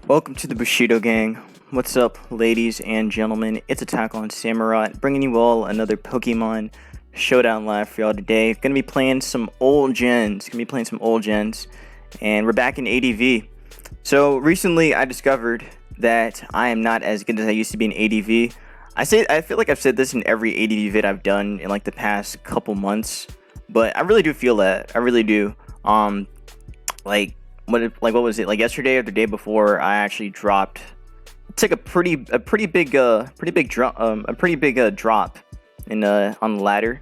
Welcome to the Bushido Gang. What's up, ladies and gentlemen? It's AttackonSamurott, bringing you all another Pokemon Showdown live for y'all today. Gonna be playing some old gens. And we're back in ADV. So recently, I discovered that I am not as good as I used to be in ADV. I feel like I've said this in every ADV vid I've done in like the past couple months, but I really do feel that. I really do. What was it, like yesterday or the day before? I actually dropped, took a pretty big drop in on the ladder.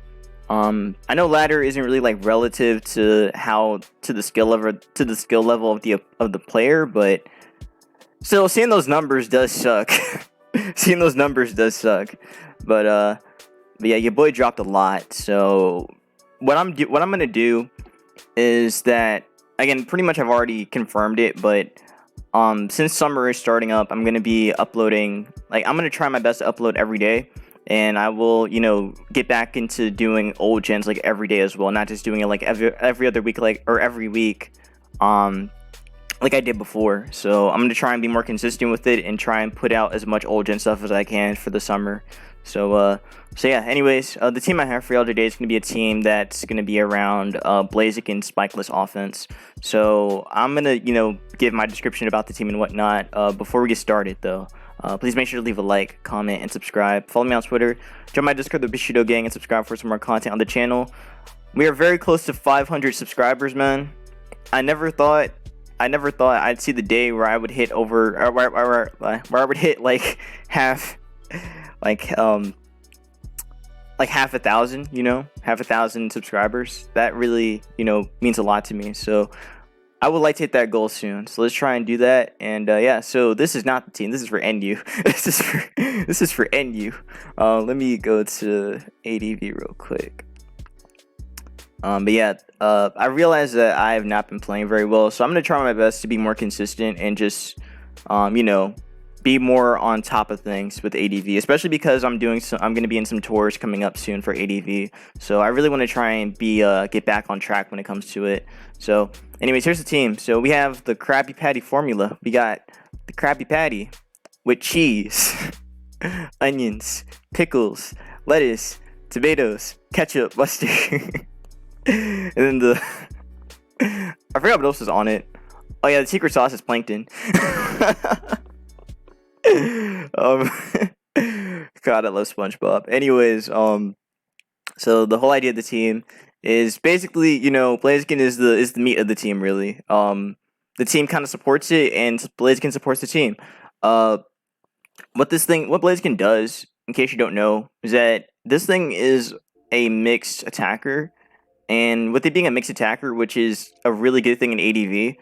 I know ladder isn't really like relative to the skill level of the player, but still, seeing those numbers does suck. But yeah, your boy dropped a lot. So what I'm gonna do is that, again, pretty much I've already confirmed it, but since summer is starting up, I'm going to be uploading, I'm going to try my best to upload every day, and I will, get back into doing old gens like every day as well, not just doing it like every other week, or every week, like I did before. So I'm going to try and be more consistent with it and try and put out as much old gen stuff as I can for the summer. So yeah, anyways, the team I have for y'all today is going to be a team that's going to be around Blaziken Spikeless offense. So I'm going to, give my description about the team and whatnot. Before we get started, though, please make sure to leave a like, comment, and subscribe. Follow me on Twitter, join my Discord, the Bushido Gang, and subscribe for some more content on the channel. We are very close to 500 subscribers, man. I never thought I'd see the day where I would hit over, or where I would hit like half. Like half a thousand, half a thousand subscribers. That really, means a lot to me. So I would like to hit that goal soon. So let's try and do that. And yeah, so this is not the team. This is for NU. this is for NU. Let me go to ADV real quick. But yeah, I realize that I have not been playing very well, so I'm gonna try my best to be more consistent and just, be more on top of things with ADV, especially because I'm going to be in some tours coming up soon for ADV. So I really want to try and get back on track when it comes to it. So anyways, here's the team. So we have the Krabby Patty formula. We got the Krabby Patty with cheese, onions, pickles, lettuce, tomatoes, ketchup, mustard. And then I forgot what else is on it. Oh yeah, the secret sauce is plankton. God, I love SpongeBob. Anyways, so the whole idea of the team is basically, Blaziken is the meat of the team, really. The team kind of supports it, and Blaziken supports the team. What Blaziken does, in case you don't know, is that this thing is a mixed attacker, and with it being a mixed attacker, which is a really good thing in ADV,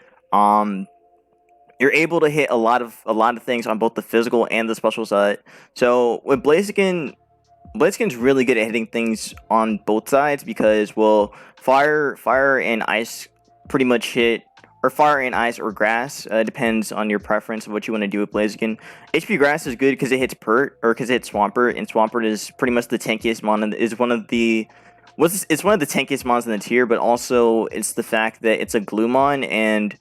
you're able to hit a lot of things on both the physical and the special side. So with Blaziken's really good at hitting things on both sides because, well, fire and ice pretty much hit, or fire and ice or grass, depends on your preference of what you want to do with Blaziken. HP grass is good because it hits Pert, or because it hits Swampert, and Swampert is pretty much the tankiest mon. It's one of the tankiest mons in the tier, but also it's the fact that it's a Gloomon, and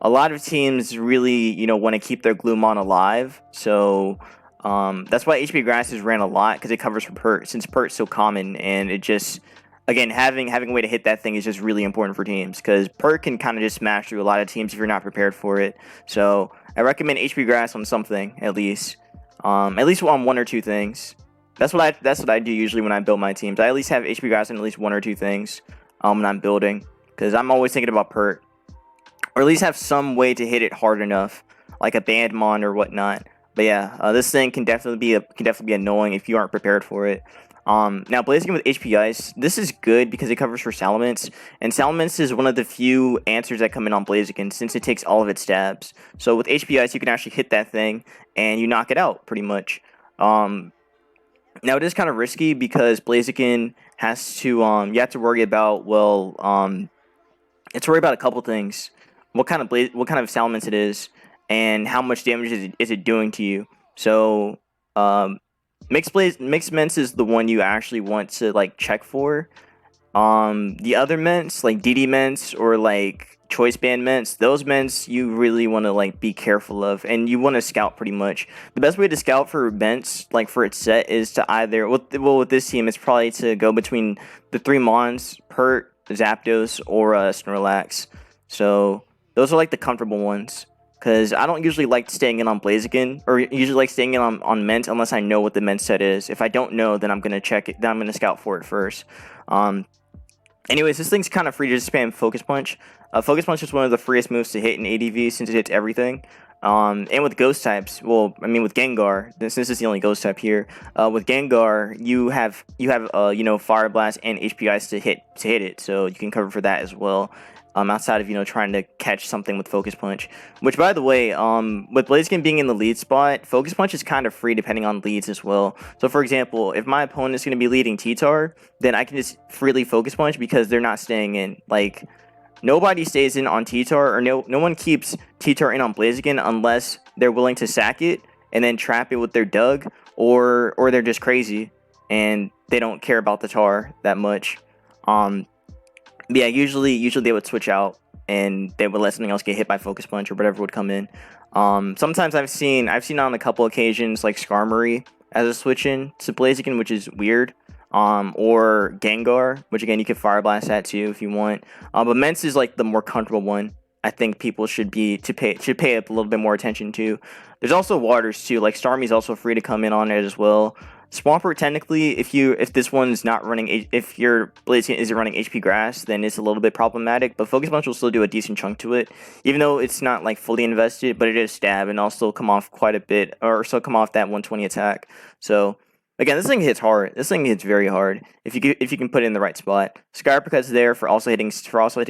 a lot of teams really, want to keep their Gloomon alive. So that's why HP Grass is ran a lot, because it covers for Pert, since Pert's so common, and it just, again, having a way to hit that thing is just really important for teams, because Pert can kind of just smash through a lot of teams if you're not prepared for it. So I recommend HP Grass on something, at least on one or two things. That's what I do usually when I build my teams. I at least have HP Grass on at least one or two things when I'm building, because I'm always thinking about Pert. Or at least have some way to hit it hard enough, like a Bandmon or whatnot. But yeah, this thing can definitely be annoying if you aren't prepared for it. Now Blaziken with HP Ice, this is good because it covers for Salamence, and Salamence is one of the few answers that come in on Blaziken since it takes all of its stabs. So with HP Ice, you can actually hit that thing and you knock it out pretty much. Now it is kind of risky because Blaziken has to you have to worry about a couple things. What kind of Salamence it is, and how much damage is it doing to you. So Mixed Ments is the one you actually want to check for. The other Ments, like DD Ments or like choice band mints, those mints you really want to like be careful of, and you want to scout pretty much. The best way to scout for mints, like for its set, is to either with this team, it's probably to go between the 3 Mons, Pert, Zapdos, or Snorlax. So those are like the comfortable ones. Because I don't usually like staying in on Blaziken, or usually like staying in on Mint unless I know what the Mint set is. If I don't know, then I'm gonna check it. Then I'm gonna scout for it first. Anyways, this thing's kind of free to just spam Focus Punch. Focus Punch is one of the freest moves to hit in ADV since it hits everything. And with Ghost types, well, I mean with Gengar, since this is the only Ghost type here, with Gengar you have Fire Blast and HP Ice to hit it, so you can cover for that as well. Outside of trying to catch something with Focus Punch, which by the way, with Blaziken being in the lead spot, Focus Punch is kind of free depending on leads as well. So for example, if my opponent is going to be leading T-Tar, then I can just freely Focus Punch because they're not staying in. Like nobody stays in on T-Tar, or no one keeps T-Tar in on Blaziken unless they're willing to sack it and then trap it with their Doug, or they're just crazy and they don't care about the Tar that much. Yeah, usually they would switch out and they would let something else get hit by Focus Punch or whatever would come in. Sometimes I've seen on a couple occasions like Skarmory as a switch in to Blaziken, which is weird. Or Gengar, which again you can Fire Blast that too if you want. But Mence is like the more comfortable one. I think people should pay up a little bit more attention to. There's also waters too. Like Starmie's also free to come in on it as well. Swampert, technically, if this one's not running, if your Blaziken isn't running HP Grass, then it's a little bit problematic. But Focus Punch will still do a decent chunk to it, even though it's not like fully invested. But it is stab, and I'll still come off quite a bit, or still come off that 120 attack. So again, this thing hits hard. This thing hits very hard if you can put it in the right spot. Sky Uppercut's there for also hitting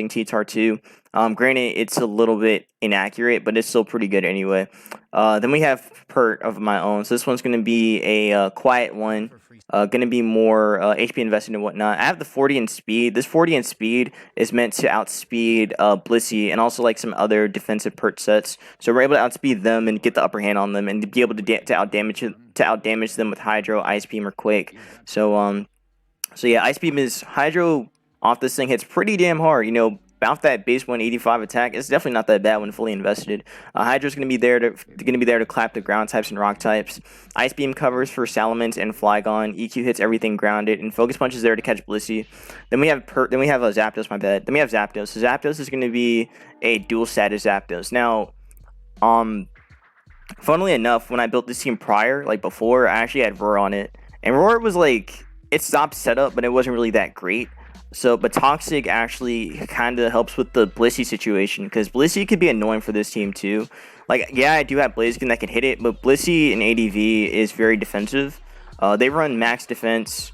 T-Tar too. Granted, it's a little bit inaccurate, but it's still pretty good anyway. Then we have Pert of my own. So this one's going to be a quiet one. Going to be more HP invested and whatnot. I have the 40 in speed. This 40 in speed is meant to outspeed Blissey and also like some other defensive Pert sets. So we're able to outspeed them and get the upper hand on them and to be able to outdamage them with Hydro, Ice Beam, or Quake. So yeah, Ice Beam is Hydro off this thing hits pretty damn hard. Off that base 185 attack, it's definitely not that bad when fully invested. Hydra's going to be there to clap the ground types and rock types. Ice Beam covers for Salamence and Flygon. EQ hits everything grounded, and Focus Punch is there to catch Blissey. Then we have Zapdos. My bad. Then we have Zapdos. So Zapdos is going to be a dual status Zapdos. Now, funnily enough, when I built this team prior, like before, I actually had Roar on it, and Roar was like it stopped setup, but it wasn't really that great. So, but Toxic actually kind of helps with the Blissey situation, because Blissey could be annoying for this team too. Like, yeah, I do have Blaziken that can hit it, but Blissey in ADV is very defensive. They run max defense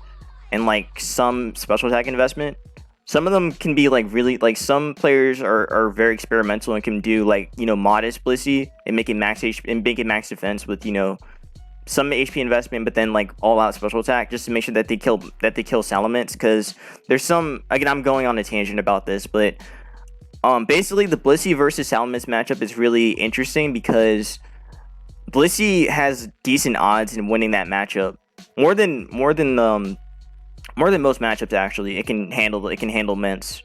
and like some special attack investment. Some of them can be like really, like some players are very experimental and can do like modest Blissey and make it max HP and make it max defense with some HP investment, but then like all out special attack just to make sure that they kill Salamence. Because there's some, again, I'm going on a tangent about this, but basically the Blissey versus Salamence matchup is really interesting because Blissey has decent odds in winning that matchup, more than most matchups actually. It can handle Mence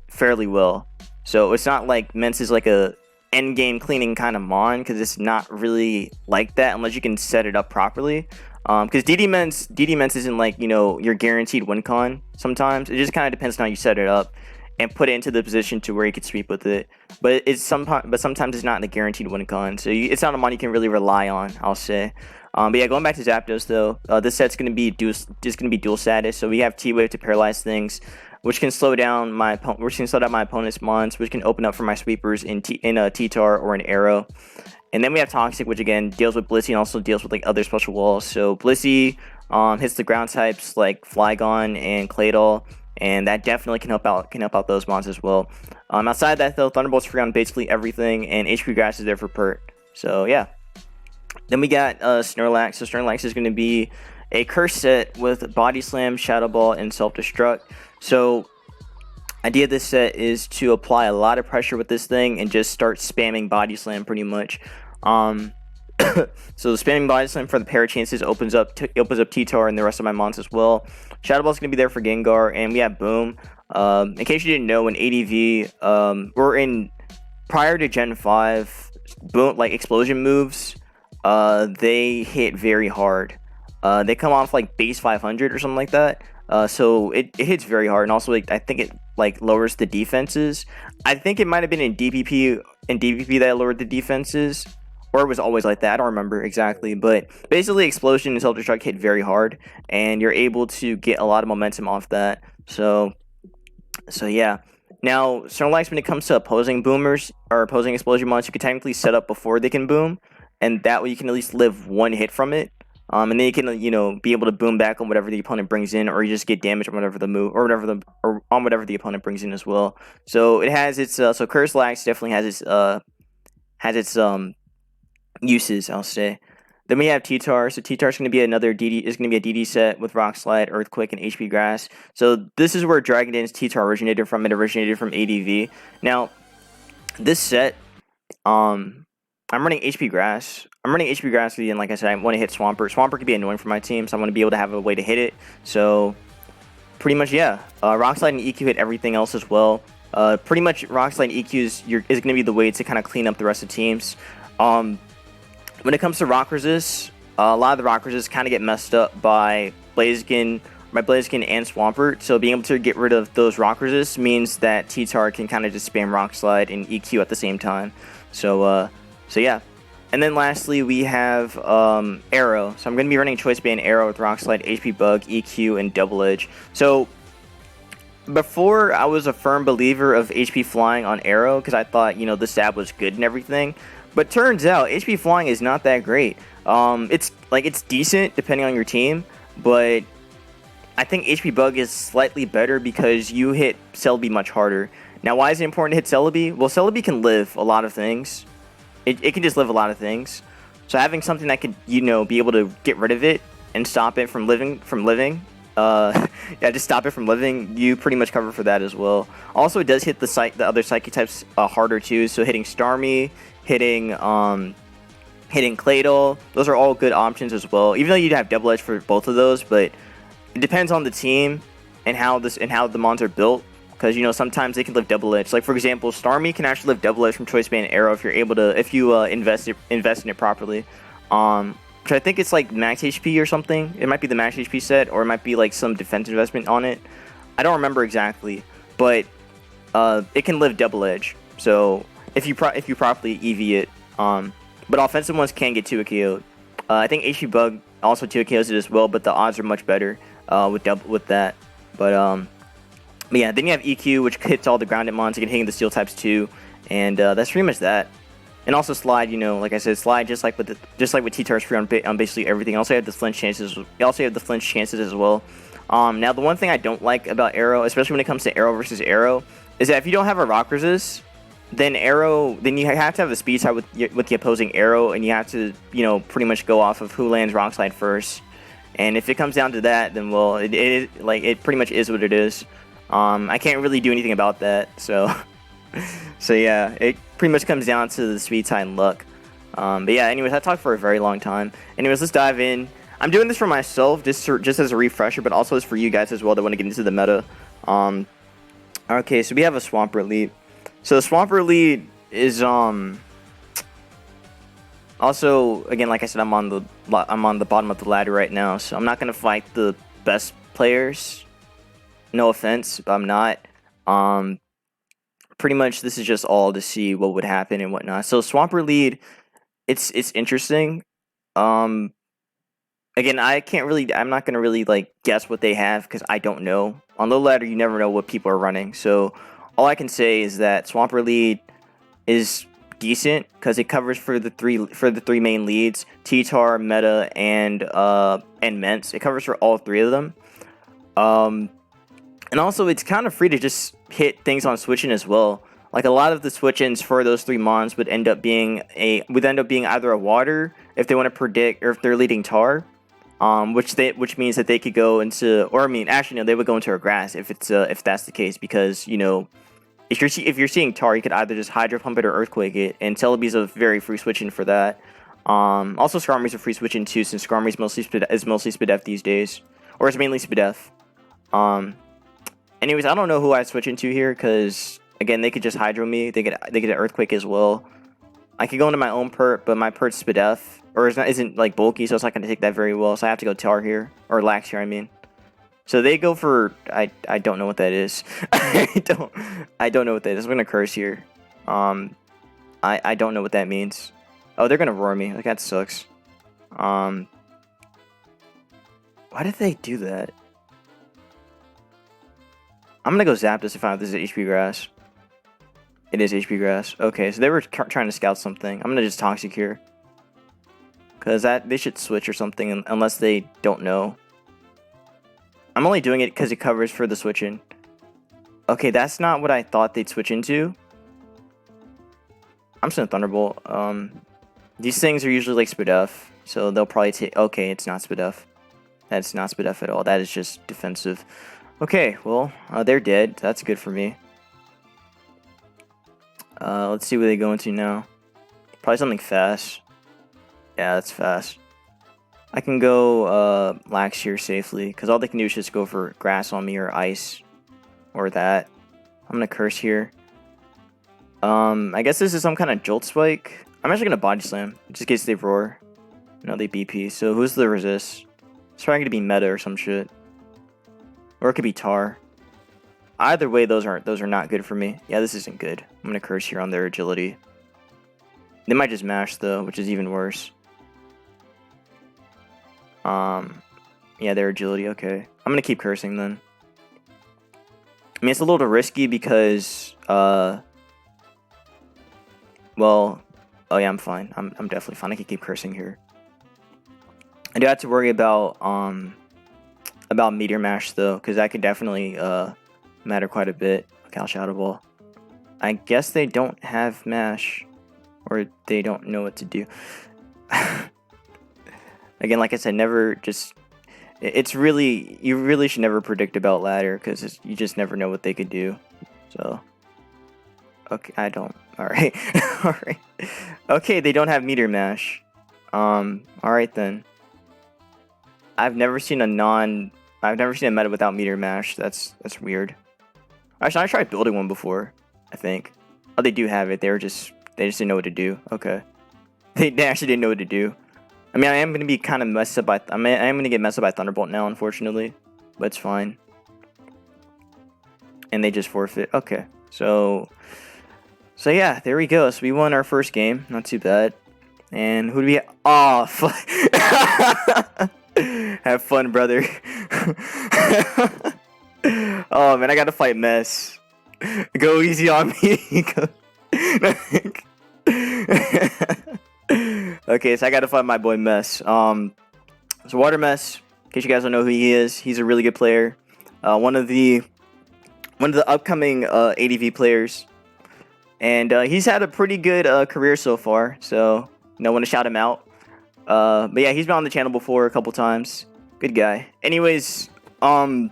fairly well. So it's not like Mence is like a end game cleaning kind of Mon, because it's not really like that unless you can set it up properly. Because DD Mence isn't like your guaranteed win con. Sometimes it just kind of depends on how you set it up and put it into the position to where you could sweep with it. But sometimes it's not a guaranteed win con, so it's not a Mon you can really rely on, I'll say. But yeah, going back to Zapdos though, this set's gonna be dual status. So we have T-Wave to paralyze things, which can slow down my opponent's mons, which can open up for my sweepers in a T-Tar or an Arrow. And then we have Toxic, which again deals with Blissey and also deals with like other special walls. So Blissey hits the ground types like Flygon and Claydol, and that definitely can help out those mons as well. Outside of that though, Thunderbolt's free on basically everything, and HP Grass is there for Pert. So yeah. Then we got Snorlax. So Snorlax is going to be a curse set with Body Slam, Shadow Ball, and Self Destruct. So idea of this set is to apply a lot of pressure with this thing and just start spamming Body Slam pretty much. So the spamming Body Slam for the pair chances opens up T-Tar and the rest of my mons as well. Shadow Ball is going to be there for Gengar, and we have Boom. In case you didn't know, in ADV, or in prior to Gen 5, boom, like explosion moves, they hit very hard. They come off like base 500 or something like that. So it hits very hard, and also like I think it like lowers the defenses. I think it might have been in DPP that it lowered the defenses, or it was always like that. I don't remember exactly, but basically explosion and Soldier Truck hit very hard, and you're able to get a lot of momentum off that. So yeah. Now, Snorlax, when it comes to opposing boomers or opposing explosion mons, you can technically set up before they can boom, and that way you can at least live one hit from it. And then you can, be able to boom back on whatever the opponent brings in, or you just get damage on whatever the move, or on whatever the opponent brings in as well. So it has its, so Curselax definitely has its uses, I'll say. Then we have T-Tar. So T-Tar is going to be another DD. Is going to be a DD set with Rock Slide, Earthquake, and HP Grass. So this is where Dragon Dance T-Tar originated from. It originated from ADV. Now, this set, I'm running HP Grass. I'm running HP Grass, and like I said, I want to hit Swampert. Swampert could be annoying for my team, so I want to be able to have a way to hit it. So, pretty much, yeah. Rock Slide and EQ hit everything else as well. Pretty much, Rock Slide and EQ is going to be the way to kind of clean up the rest of teams. When it comes to rock resist, a lot of the rock resist kind of get messed up by Blaziken and Swampert. So being able to get rid of those rock resists means that T-Tar can kind of just spam Rock Slide and EQ at the same time. So yeah. And then lastly, we have Arrow. So I'm going to be running Choice Band Arrow with Rock Slide, HP Bug, EQ, and Double Edge. So before, I was a firm believer of HP Flying on Arrow because I thought, the stab was good and everything. But turns out HP Flying is not that great. It's decent depending on your team, but I think HP Bug is slightly better because you hit Celebi much harder. Now, why is it important to hit Celebi? Well, Celebi can live a lot of things. It can just live a lot of things. So having something that could, be able to get rid of it and stop it from living, just stop it from living, you pretty much cover for that as well. Also, it does hit the other Psychic types harder too, so hitting Starmie, hitting Claydol, those are all good options as well. Even though you'd have Double Edge for both of those, but it depends on the team and how the mons are built. Because sometimes they can live Double Edge. Like for example, Starmie can actually live Double Edge from Choice Band Arrow if you invest in it properly. Which I think it's like max HP or something. It might be the max HP set, or it might be like some defense investment on it. I don't remember exactly, but it can live Double Edge. So if you properly EV it, but offensive ones can get 2 KO'd. I think HP Bug also 2 KOs it as well, but the odds are much better with that. But yeah, then you have EQ, which hits all the grounded mons. You can hit the steel types too, and that's pretty much that. And also Slide, like I said, Slide just like with T-Tar's free on basically everything. Also, you have the flinch chances. You also have the flinch chances as well. Now the one thing I don't like about Arrow, especially when it comes to Arrow versus Arrow, is that if you don't have a rock resist, then you have to have the speed side with the opposing Arrow, and you have to pretty much go off of who lands Rock Slide first. And if it comes down to that, then well, it pretty much is what it is. I can't really do anything about that, so yeah, it pretty much comes down to the speed side and luck. But yeah, anyways, I talked for a very long time. Anyways, let's dive in. I'm doing this for myself, just as a refresher, but also as for you guys as well that want to get into the meta. Okay, so we have a Swampert lead. So Swampert lead is also, again, like I said, I'm on the bottom of the ladder right now, so I'm not gonna fight the best players. No offense, but I'm not. Pretty much this is just all to see what would happen and whatnot. So Swampert lead, it's interesting. Again, I'm not gonna really guess what they have because I don't know. On low ladder, you never know what people are running. So all I can say is that Swampert lead is decent because it covers for the three main leads: T-Tar, Meta, and Mence. It covers for all three of them. And also, it's kind of free to just hit things on switch-in as well. Like a lot of the switch-ins for those three mons would end up being either a water if they want to predict, or if they're leading Tar, which means that they could go into, or I mean, actually no, they would go into a grass if that's the case, because if you're seeing Tar, you could either just Hydro Pump it or Earthquake it, and Celebi's a very free switch-in for that. Also, Skarmory's a free switch-in too, since Skarmory's mostly Spadef these days, or it's mainly Spadef. Anyways, I don't know who I switch into here because again, they could just hydro me. They get an earthquake as well. I could go into my own pert, but my pert's Spadef, or isn't like bulky, so it's not gonna take that very well. So I have to go Tar here or Lax here. I mean, so they go for I don't know what that is. I don't know what that is. I'm gonna curse here. I don't know what that means. Oh, they're gonna roar me. Like that sucks. Why did they do that? I'm gonna go zap this if this is HP grass. It is HP grass. Okay, so they were trying to scout something. I'm gonna just toxic here. Cause they should switch or something unless they don't know. I'm only doing it because it covers for the switching. Okay, that's not what I thought they'd switch into. I'm just gonna Thunderbolt. These things are usually like Spadef, so they'll probably take. Okay, it's not Spadef. That's not Spadef at all. That is just defensive. Okay, well, they're dead. That's good for me. Let's see where they go into now. Probably something fast. Yeah, that's fast. I can go Lax here safely, because all they can do is just go for grass on me or ice. Or that. I'm gonna curse here. I guess this is some kind of Jolt Spike. I'm actually gonna Body Slam, just in case they roar. No, they BP. So who's the resist? It's probably gonna be Meta or some shit. Or it could be Tar. Either way, those are not good for me. Yeah, this isn't good. I'm gonna curse here on their agility. They might just mash though, which is even worse. Yeah, their agility. Okay, I'm gonna keep cursing then. I mean, it's a little risky because well, oh yeah, I'm fine. I'm definitely fine. I can keep cursing here. I do have to worry about Meteor Mash though, because that could definitely matter quite a bit. Okay, I'll Shadow Ball. I guess they don't have Mash, or they don't know what to do. Again, like I said, never just. It's really, you really should never predict about ladder because you just never know what they could do. So, okay, I don't. All right, all right. Okay, they don't have Meteor Mash. All right then. I've never seen a meta without Meteor Mash. That's weird. Actually, I tried building one before. I think. Oh, they do have it. They just didn't know what to do. Okay. They actually didn't know what to do. I mean, I am gonna be kind of messed up by. I am gonna get messed up by Thunderbolt now, unfortunately, but it's fine. And they just forfeit. Okay, so yeah, there we go. So we won our first game. Not too bad. And who do we? Oh, have fun, brother. Oh man, I gotta fight Mess. Go easy on me. Okay, so I gotta find my boy Mess. So Water Mess, in case you guys don't know who he is, he's a really good player. One of the upcoming ADV players, and he's had a pretty good career so far. So I want to shout him out. But yeah, he's been on the channel before a couple times. Good guy. Anyways, I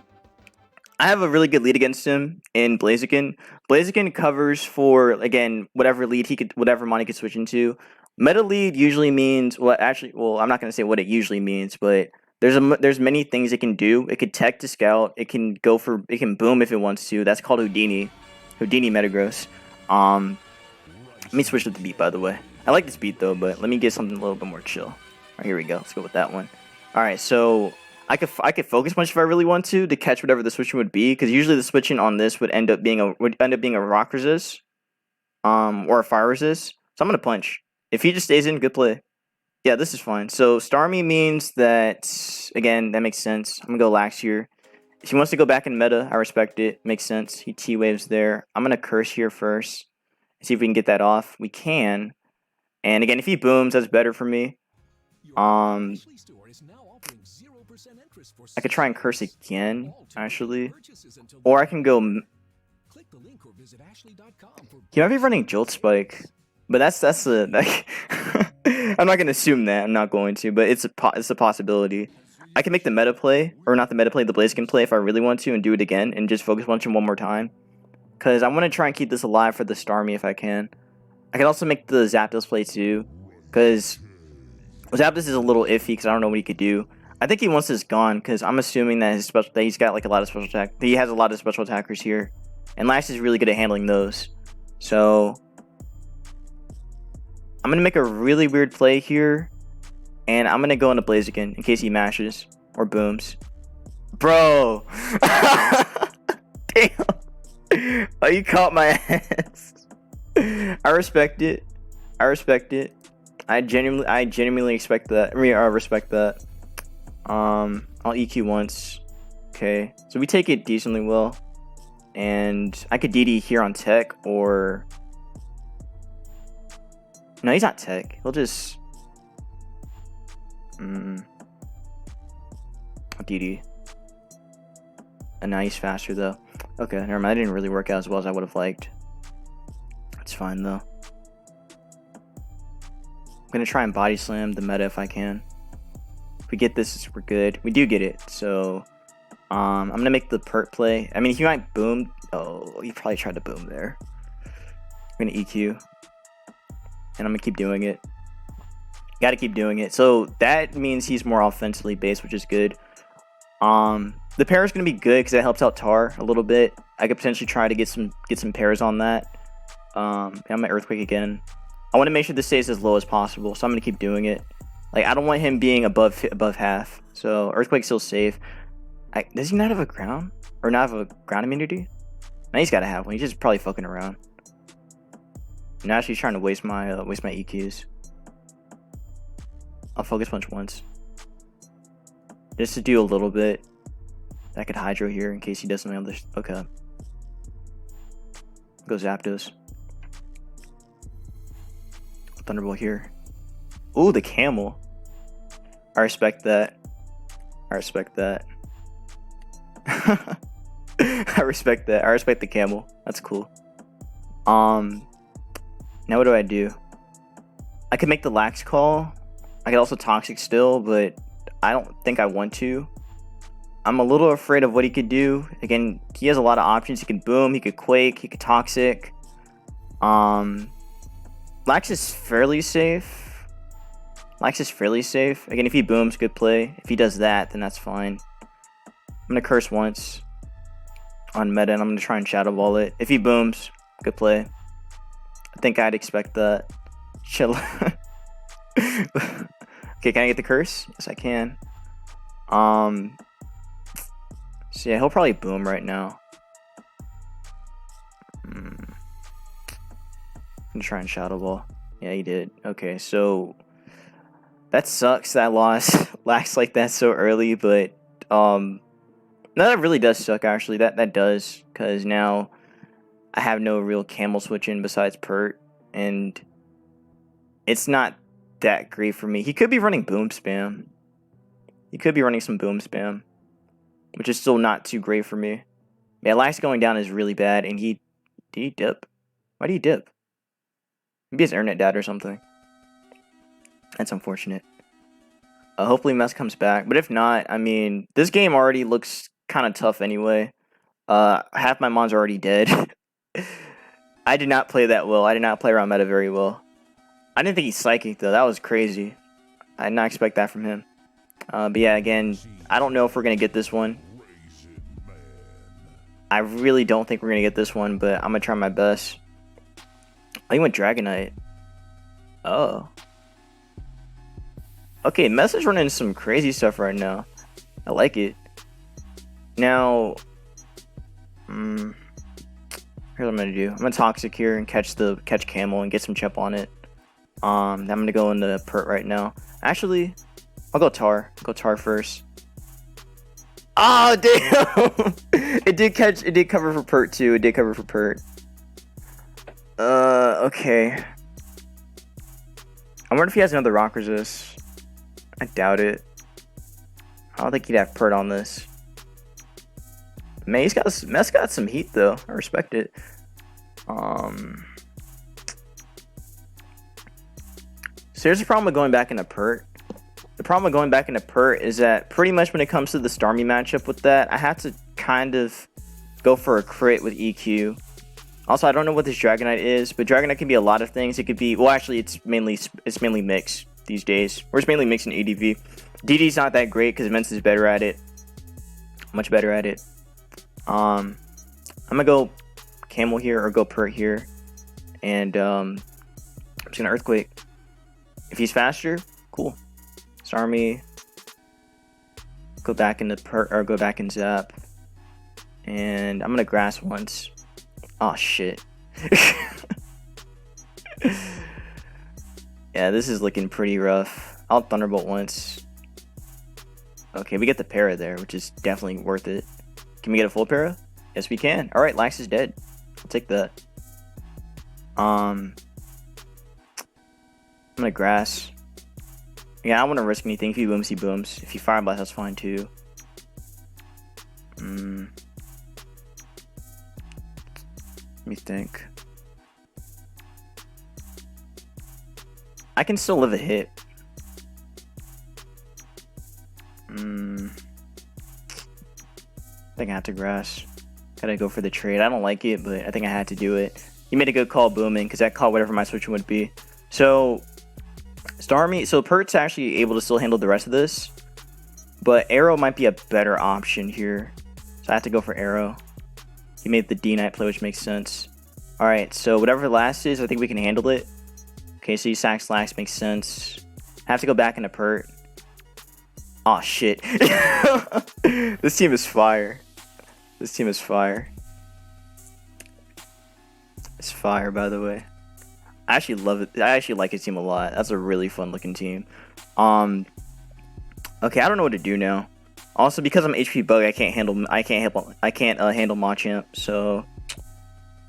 have a really good lead against him in Blaziken. Blaziken covers for, again, whatever mon he could switch into. Meta lead usually means, I'm not going to say what it usually means, but there's many things it can do. It could tech to scout. It can boom if it wants to. That's called Houdini. Houdini Metagross. Let me switch to the beat, by the way. I like this beat though, but let me get something a little bit more chill. Alright, here we go. Let's go with that one. Alright, so I could focus punch if I really want to catch whatever the switching would be, because usually the switching on this would end up being a rock resist, or a fire resist. So I'm gonna punch. If he just stays in, good play. Yeah, this is fine. So Starmie means that, again, that makes sense. I'm gonna go Lax here. If he wants to go back in meta, I respect it. Makes sense. He T-waves there. I'm gonna curse here first. See if we can get that off. We can. And again, if he booms, that's better for me. I could try and curse again, actually. Or I can go. He might be running Jolt Spike. But that's I'm not gonna assume that. I'm not going to, but it's a possibility. I can make the meta play, or not the meta play, the Blaziken play if I really want to, and do it again and just focus punch him one more time. Cause I want to try and keep this alive for the Starmie if I can. I can also make the Zapdos play too, cause Zapdos is a little iffy because I don't know what he could do. I think he wants this gone because I'm assuming that he's got like a lot of special attack. He has a lot of special attackers here, and Lax is really good at handling those. So I'm gonna make a really weird play here, and I'm gonna go into Blaziken in case he mashes or booms. Bro, damn! Oh, you caught my ass. I respect it. I genuinely expect that. I mean, I respect that. I'll EQ once. Okay, so we take it decently well, and I could DD here on tech, or no, he's not tech. He'll just I'll DD. And now he's faster though. Okay, never mind. That didn't really work out as well as I would have liked. It's fine though. I'm gonna try and body slam the meta if I can. If we get this, we're good. We do get it, so I'm gonna make the pert play. I mean, he might boom. Oh, he probably tried to boom there. I'm gonna EQ, and I'm gonna keep doing it. Gotta keep doing it. So that means he's more offensively based, which is good. The pair is gonna be good because that helps out Tar a little bit. I could potentially try to get some pairs on that. I'm gonna Earthquake again. I want to make sure this stays as low as possible, so I'm gonna keep doing it. Like, I don't want him being above half. So Earthquake's still safe. Does he not have a ground? Or not have a ground immunity? No, he's gotta have one. He's just probably fucking around. Now she's trying to waste my EQs. I'll focus punch once. Just to do a little bit. I could Hydro here in case he does something else. Okay. Go Zapdos. Thunderbolt here. Ooh, the camel. I respect that. I respect that. I respect that. I respect the camel. That's cool. Now what do I do? I could make the Lax call. I could also Toxic still, but I don't think I want to. I'm a little afraid of what he could do. Again, he has a lot of options. He could boom, he could Quake, he could Toxic. Lax is fairly safe. Again, if he booms, good play. If he does that, then that's fine. I'm gonna curse once on meta, and I'm gonna try and Shadow Ball it. If he booms, good play. I think I'd expect that. Chill. Okay, can I get the curse? Yes, I can. So yeah, he'll probably boom right now. I'm gonna try and Shadow Ball. Yeah, he did. Okay, so that sucks that I lost Lax like that so early, but no, that really does suck actually. That does, because now I have no real camel switching besides Pert, and it's not that great for me. He could be running boom spam. He could be running some boom spam, which is still not too great for me. Yeah, Lax going down is really bad, and did he dip? Why did he dip? Maybe his internet died or something. That's unfortunate. Hopefully Mess comes back, but if not, I mean, this game already looks kind of tough anyway. Half my mon's already dead. I did not play that well. I did not play around meta very well. I didn't think he's psychic though. That was crazy. I did not expect that from him. But yeah, again, I don't know if we're gonna get this one. I really don't think we're gonna get this one, but I'm gonna try my best. Oh, he went Dragonite. Oh. Okay, Mess is running some crazy stuff right now. I like it. Now, here's what I'm gonna do. I'm gonna Toxic here and catch Camel and get some chip on it. I'm gonna go into Pert right now. Actually, I'll go Tar. Go Tar first. Oh damn! It did cover for Pert too. It did cover for Pert. Okay. I wonder if he has another Rock Resist. I doubt it. I don't think he'd have Pert on this. Man, Mess got some heat though. I respect it. So here's the problem with going back into Pert. The problem with going back into Pert is that pretty much when it comes to the Starmie matchup with that, I have to kind of go for a crit with EQ. Also, I don't know what this Dragonite is, but Dragonite can be a lot of things. It could be, well, actually, it's mainly mixed. these days. We're just mainly mixing ADV. DD's not that great because Vince is better at it. Much better at it. I'm gonna go Camel here or go Pert here. And I'm just gonna Earthquake. If he's faster, cool. Starmie. Go back into Pert or go back in Zap. And I'm gonna Grass once. Oh shit. Yeah, this is looking pretty rough. I'll Thunderbolt once. Okay, we get the para there, which is definitely worth it. Can we get a full para? Yes, we can. Alright, Lax is dead. I'll take that. I'm gonna Grass. Yeah, I don't want to risk anything. If he booms, he booms. If he Fire Blast, that's fine too. Let me think. I can still live a hit. I think I have to Grass. Gotta go for the trade. I don't like it, but I think I had to do it. He made a good call booming, because that caught whatever my switching would be. So, Starmie, so Pert's actually able to still handle the rest of this. But Arrow might be a better option here. So I have to go for Arrow. He made the D-Knight play, which makes sense. Alright, so whatever last is, I think we can handle it. Okay, so he sacks Lax, makes sense. I have to go back into Pert. Aw, shit. This team is fire. This team is fire. It's fire, by the way. I actually love it. I actually like his team a lot. That's a really fun looking team. Okay, I don't know what to do now. Also, because I'm HP bug, I can't handle Machamp, so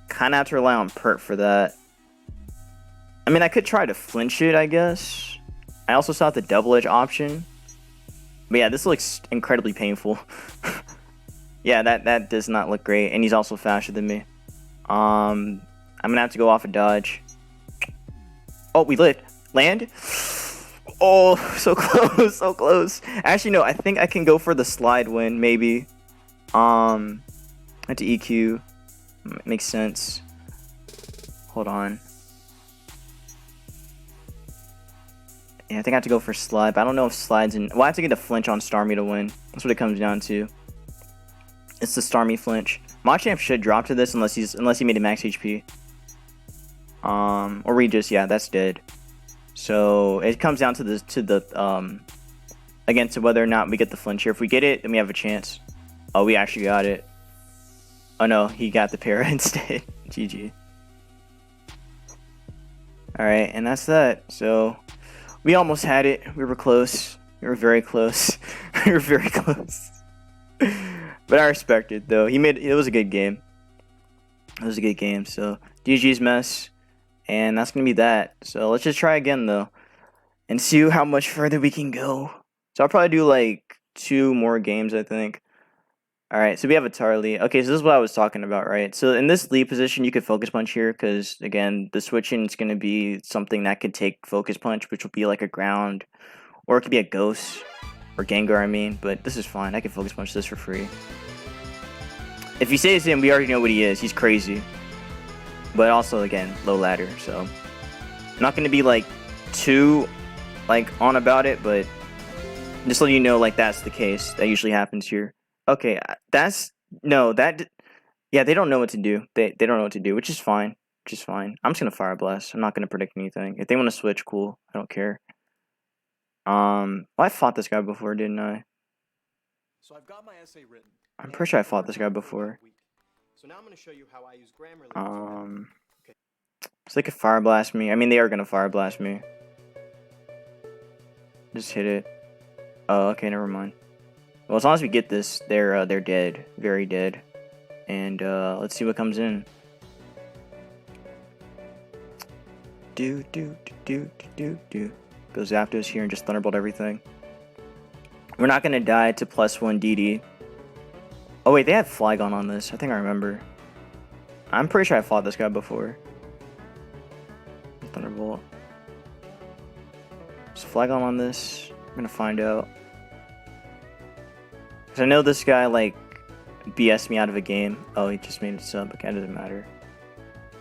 kind of have to rely on Pert for that. I mean, I could try to flinch it, I guess. I also saw the double edge option. But yeah, this looks incredibly painful. Yeah, that does not look great, and he's also faster than me. I'm gonna have to go off a dodge. Oh, we lived. Land? Oh, so close, so close. Actually, no, I think I can go for the slide win, maybe. I have to EQ. Makes sense. Hold on. Yeah, I think I have to go for slide, but I don't know if slides in. Well, I have to get a flinch on Starmie to win. That's what it comes down to. It's the Starmie flinch. Machamp should drop to this unless he made a max HP. Or Regis, yeah, that's dead. So it comes down to again, to whether or not we get the flinch here. If we get it, then we have a chance. Oh, we actually got it. Oh no, he got the para instead. GG. Alright, and that's that. So we almost had it. We were close. We were very close. We were very close. But I respect it though. It was a good game. It was a good game. So GG's mess. And that's gonna be that. So let's just try again though. And see how much further we can go. So I'll probably do like 2 more games, I think. Alright, so we have a Tarly. Okay, so this is what I was talking about, right? So in this lead position, you could Focus Punch here, because, again, the switching is going to be something that could take Focus Punch, which will be like a ground, or it could be a Ghost, or Gengar, I mean, but this is fine. I can Focus Punch this for free. If you say it's him, we already know what he is. He's crazy. But also, again, low ladder, so I'm not going to be, like, too, like, on about it, but just letting you know, like, that's the case. That usually happens here. Okay, yeah, they don't know what to do. They don't know what to do, which is fine. I'm just gonna Fire Blast. I'm not gonna predict anything. If they want to switch, cool. I don't care. Well, I fought this guy before, didn't I? So I've got my essay written. I'm pretty sure I fought this guy before. So now I'm gonna show you how I use Grammarly. So they could Fire Blast me. I mean, they are gonna Fire Blast me. Just hit it. Oh, okay, never mind. Well, as long as we get this, they're dead, very dead, and let's see what comes in. Go Zapdos here and just Thunderbolt everything. We're not gonna die to +1 DD. Oh wait, they have Flygon on this. I think I remember. I'm pretty sure I fought this guy before. Thunderbolt. Is Flygon on this? I'm gonna find out. Cause I know this guy like BS me out of a game. Oh, he just made it sub. Okay, it doesn't matter.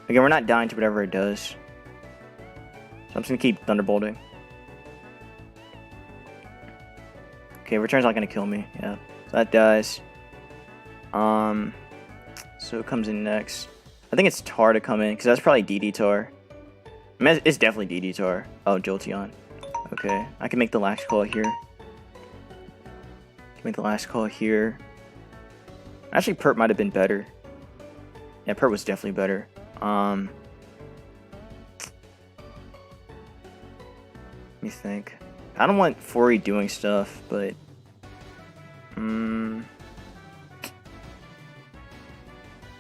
Again, we're not dying to whatever it does. So I'm just gonna keep Thunderbolting. Okay, return's not gonna kill me. Yeah, so that dies. So it comes in next. I think it's Tar to come in because that's probably DD Tar. I mean, it's definitely DD Tar. Oh, Jolteon. Okay, I can make the last call here. Make the last call here. Actually, Pert might have been better. Yeah, Pert was definitely better. Let me think. I don't want Fori doing stuff, but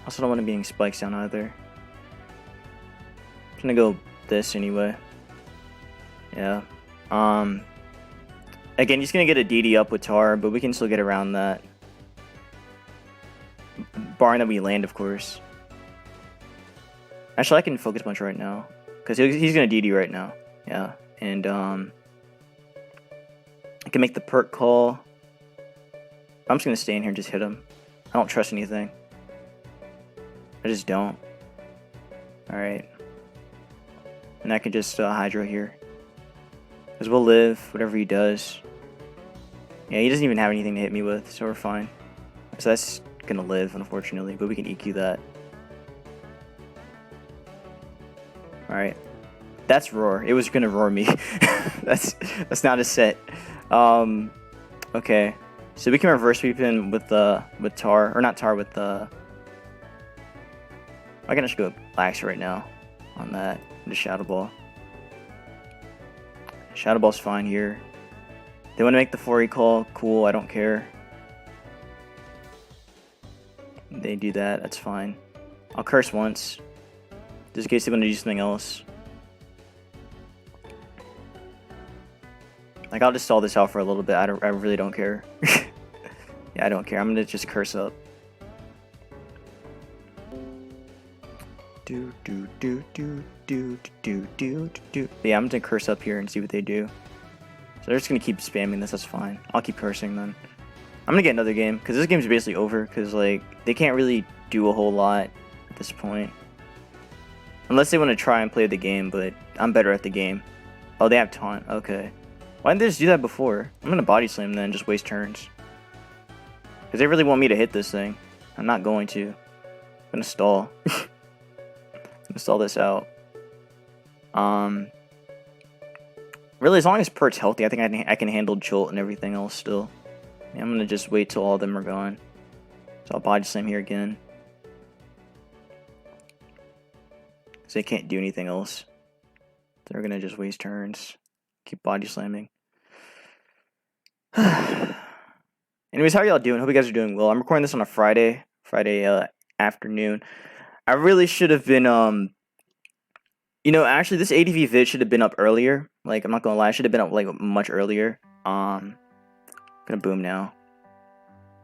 also don't want him being Spikes down either. I'm gonna go this anyway. Yeah. Again, he's gonna get a DD up with Tar, but we can still get around that. Barring that we land, of course. Actually, I can Focus Punch right now. Because he's gonna DD right now. Yeah. And, I can make the perk call. I'm just gonna stay in here and just hit him. I don't trust anything. I just don't. Alright. And I can just Hydro here. Because we'll live, whatever he does. Yeah, he doesn't even have anything to hit me with, so we're fine. So that's gonna live, unfortunately, but we can EQ that. Alright. That's Roar. It was gonna Roar me. that's not a set. Okay. So we can reverse sweep in with Tar, or not Tar, with I can just go Lax right now on that. The Shadow Ball. Shadow Ball's fine here. They want to make the Fori call. Cool, I don't care. They do that, that's fine. I'll curse once. Just in case they want to do something else. Like, I'll just stall this out for a little bit. I really don't care. Yeah, I don't care. I'm gonna just curse up. Do. Yeah, I'm gonna curse up here and see what they do. So they're just gonna keep spamming this. That's fine. I'll keep cursing then. I'm gonna get another game because this game's basically over. Because like they can't really do a whole lot at this point, unless they want to try and play the game. But I'm better at the game. Oh, they have taunt. Okay. Why didn't they just do that before? I'm gonna body slam then, just waste turns. Because they really want me to hit this thing. I'm not going to. I'm gonna stall. I'm gonna stall this out. Really, as long as Pert's healthy, I think I can handle Jolt and everything else still. Yeah, I'm gonna just wait till all of them are gone. So I'll body slam here again. So they can't do anything else. They're gonna just waste turns. Keep body slamming. Anyways, how are y'all doing? Hope you guys are doing well. I'm recording this on a Friday afternoon. I really should have been you know, actually this ADV vid should have been up earlier. Like, I'm not gonna lie, it should have been up like much earlier. Gonna boom now.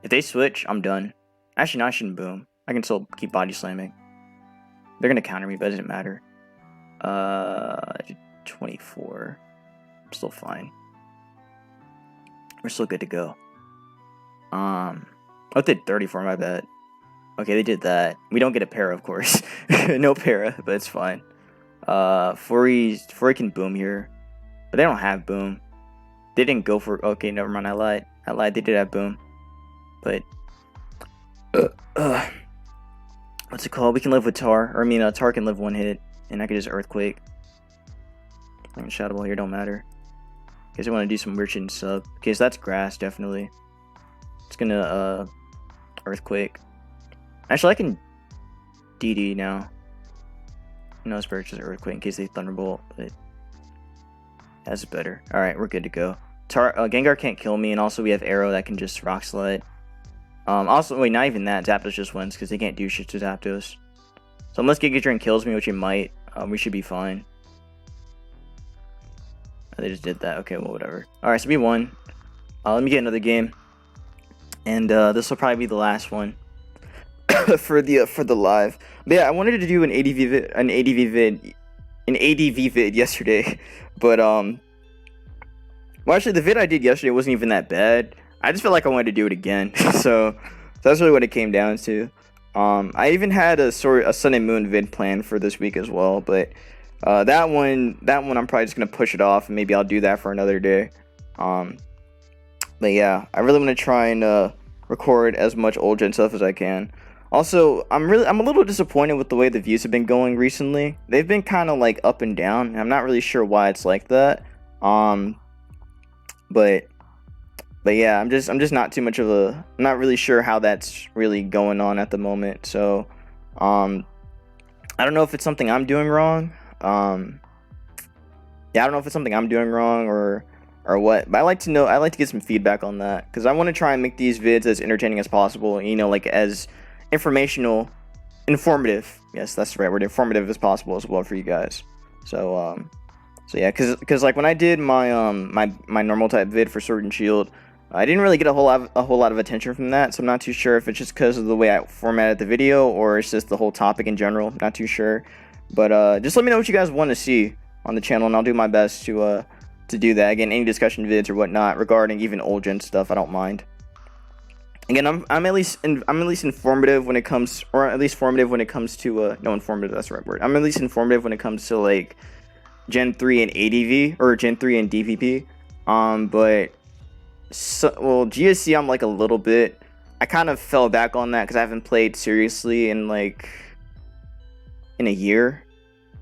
If they switch, I'm done. Actually, no, I shouldn't boom. I can still keep body slamming. They're gonna counter me, but it doesn't matter. 24. I'm still fine. We're still good to go. Oh, it did 34, my bad. Okay, they did that. We don't get a para, of course. No para, but it's fine. Fori can boom here. But they don't have boom. They didn't go for... Okay, never mind, I lied. They did have boom. But... what's it called? We can live with Tar. Or, I mean, Tar can live one hit. And I can just Earthquake. I can Shadow Ball here, don't matter. Because I want to do some weird shit in sub. Okay, so that's Grass, definitely. It's gonna, Earthquake. Actually, I can DD now. No, it's better just Earthquake in case they Thunderbolt, but that's better. Alright, we're good to go. Gengar can't kill me, and also we have Arrow that can just Rock Slide. Also, wait, not even that. Zapdos just wins because they can't do shit to Zapdos. So unless Giga Drain kills me, which it might, we should be fine. They just did that. Okay, well, whatever. Alright, so we won. Let me get another game. And this will probably be the last one for the live. But yeah, I wanted to do an ADV vid yesterday. But well, actually the vid I did yesterday wasn't even that bad. I just felt like I wanted to do it again. So that's really what it came down to. I even had a Sun and Moon vid planned for this week as well, but that one I'm probably just gonna push it off, and maybe I'll do that for another day. But yeah, I really want to try and record as much old gen stuff as I can. Also, I'm a little disappointed with the way the views have been going recently. They've been kind of like up and down. And I'm not really sure why it's like that. But yeah, I'm just not too much of a. I'm not really sure how that's really going on at the moment. So, I don't know if it's something I'm doing wrong. Yeah, I don't know if it's something I'm doing wrong or what. But I like to know. I like to get some feedback on that because I want to try and make these vids as entertaining as possible. You know, like as informative. Yes, that's the right word. Informative as possible as well for you guys. So yeah, cause like when I did my my normal type vid for Sword and Shield, I didn't really get a whole lot of attention from that. So I'm not too sure if it's just because of the way I formatted the video or it's just the whole topic in general. Not too sure, but just let me know what you guys want to see on the channel, and I'll do my best to do that. Again, any discussion vids or whatnot regarding even old gen stuff, I don't mind. Again, I'm at least informative when it comes, or at least formative when it comes to no, informative, that's the right word. I'm at least informative when it comes to like Gen 3 and ADV or Gen 3 and DPP. But well, GSC I'm like a little bit. I kind of fell back on that because I haven't played seriously in like in a year.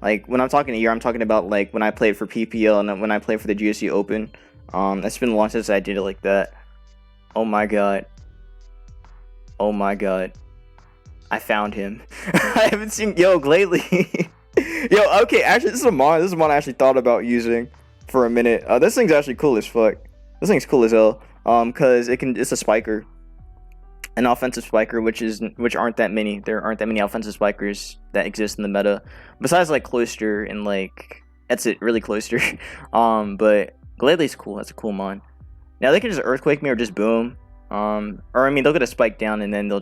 Like when I'm talking a year, I'm talking about like when I played for PPL and then when I played for the GSC Open. That's been a long since I did it like that. Oh my god. Oh my god. I found him. I haven't seen lately. Yo, okay, actually this is one I actually thought about using for a minute. This thing's actually cool as fuck. This thing's cool as hell. Cause it's a spiker. An offensive spiker, which aren't that many. There aren't that many offensive spikers that exist in the meta. Besides like Cloister and like that's it, really Cloister. But Glade's cool, that's a cool mon. Now they can just earthquake me or just boom. Or I mean they'll get a spike down and then they'll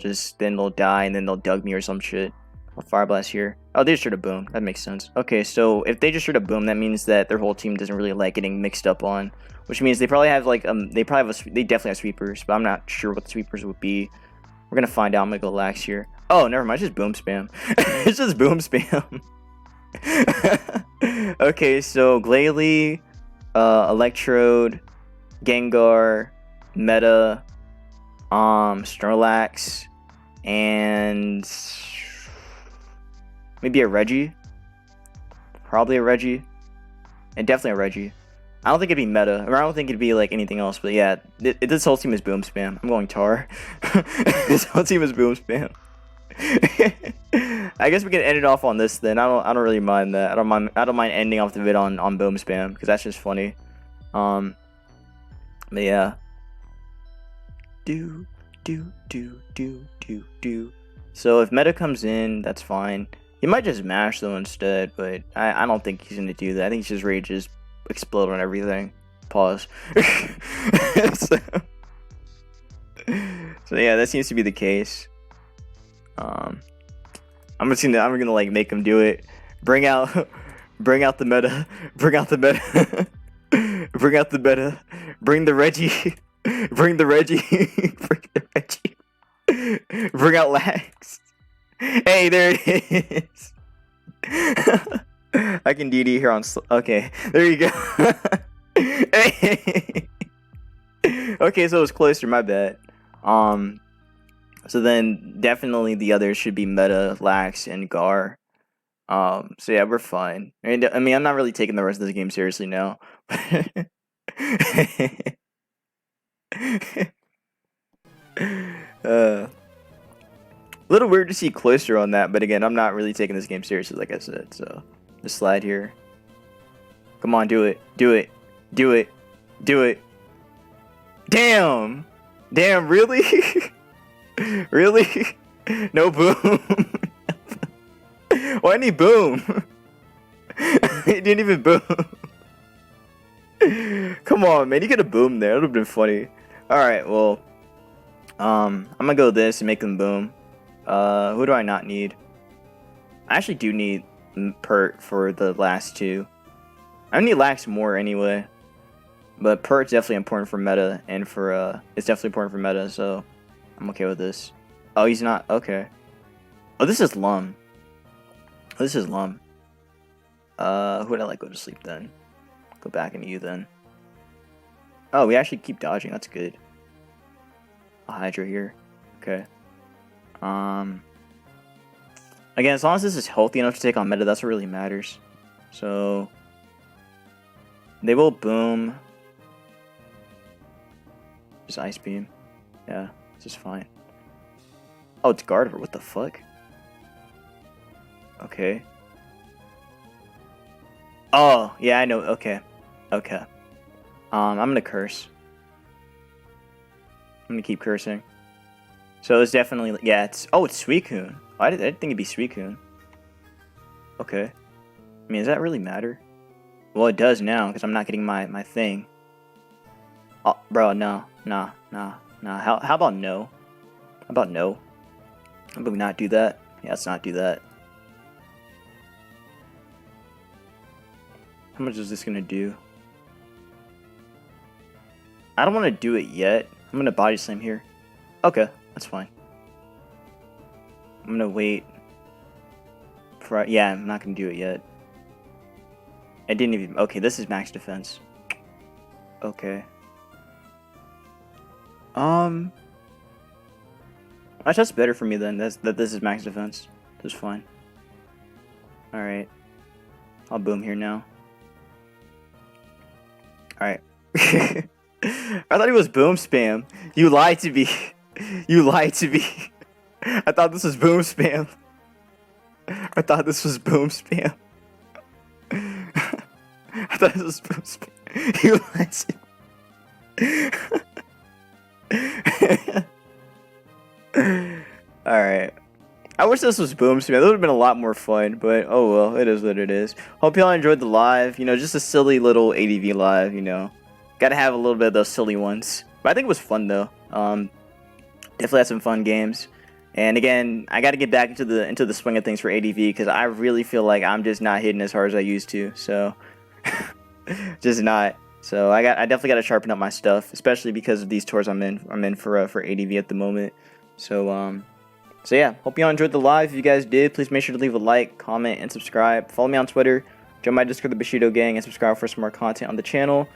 die and then they'll dug me or some shit. I'll fire blast here. Oh, they just straight up boom. That makes sense. Okay, so if they just straight up boom, that means that their whole team doesn't really like getting mixed up on, which means they probably have like they definitely have sweepers, but I'm not sure what the sweepers would be. We're gonna find out. I'm gonna go lax here. Oh, never mind. It's just boom spam. It's just boom spam. Okay, so Glalie, Electrode, Gengar, Meta, Snorlax, and maybe a Reggie. Probably a Reggie. And definitely a Reggie. I don't think it'd be meta, or I don't think it'd be like anything else, but yeah, this whole team is boom spam. I'm going tar. This whole team is boom spam. I guess we can end it off on this then. I don't really mind that. I don't mind ending off the vid on boom spam because that's just funny. But yeah. So if meta comes in, that's fine. He might just mash though instead, but I don't think he's gonna do that. I think he's just ready explode on everything. Pause. So yeah, that seems to be the case. I'm gonna like make him do it. Bring out the meta. Bring out the meta. Bring out the meta. Bring the Reggie. Bring the Reggie. Bring the Reggie. Bring out Lax. Hey, there it is. I can DD here on. Okay, there you go. Hey. Okay, so it's closer. My bad. So then definitely the others should be Meta, Lax, and Gar. So yeah, we're fine. I mean, I'm not really taking the rest of this game seriously now. A little weird to see Cloister on that, but again, I'm not really taking this game seriously, like I said. So just slide here. Come on, do it, do it, do it, do it. Damn, damn, really, really? No boom. Why any boom? It didn't even boom. Come on, man, you get a boom there. That would have been funny. All right, well, I'm gonna go this and make them boom. Who do I not need? I actually do need Pert for the last two. I need Lax more anyway. But Pert's definitely important for meta, and for, it's definitely important for meta, so I'm okay with this. Oh, he's not? Okay. Oh, this is Lum. Oh, this is Lum. Who would I like go to sleep then? Go back into you then. Oh, we actually keep dodging, that's good. a Hydra here. Okay. Again, as long as this is healthy enough to take on meta, that's what really matters. So they will boom. Just Ice Beam. Yeah, this is fine. Oh, it's Gardevoir. What the fuck? Okay. Oh, yeah, I know. Okay. Okay. I'm gonna curse. I'm gonna keep cursing. So it's definitely, yeah, it's, oh, it's Suicune. I didn't think it'd be Suicune. Okay. I mean, does that really matter? Well, it does now, because I'm not getting my thing. Oh, bro, no. Nah. How about no? How about no? How about we not do that? Yeah, let's not do that. How much is this gonna do? I don't want to do it yet. I'm gonna body slam here. Okay, that's fine. I'm gonna wait. Yeah, I'm not gonna do it yet. I didn't even. Okay, this is max defense. Okay. That's better for me then. That this is max defense. This is fine. All right. I'll boom here now. All right. I thought it was boom spam. You lied to me. You lied to me. I thought this was boom spam. I thought this was boom spam. I thought this was boom spam. You lied to me. Alright. I wish this was boom spam. That would have been a lot more fun, but oh well, it is what it is. Hope y'all enjoyed the live. You know, just a silly little ADV live, you know. Gotta have a little bit of those silly ones. But I think it was fun though. Definitely had some fun games. And again, I gotta get back into the swing of things for ADV because I really feel like I'm just not hitting as hard as I used to. So just not. So I definitely gotta sharpen up my stuff, especially because of these tours I'm in for ADV at the moment. So yeah, hope y'all enjoyed the live. If you guys did, please make sure to leave a like, comment, and subscribe. Follow me on Twitter, join my Discord, the Bushido Gang, and subscribe for some more content on the channel.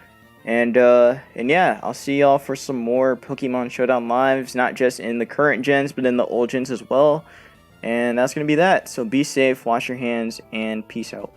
And yeah, I'll see y'all for some more Pokemon Showdown lives, not just in the current gens, but in the old gens as well. And that's gonna be that. So be safe, wash your hands, and peace out.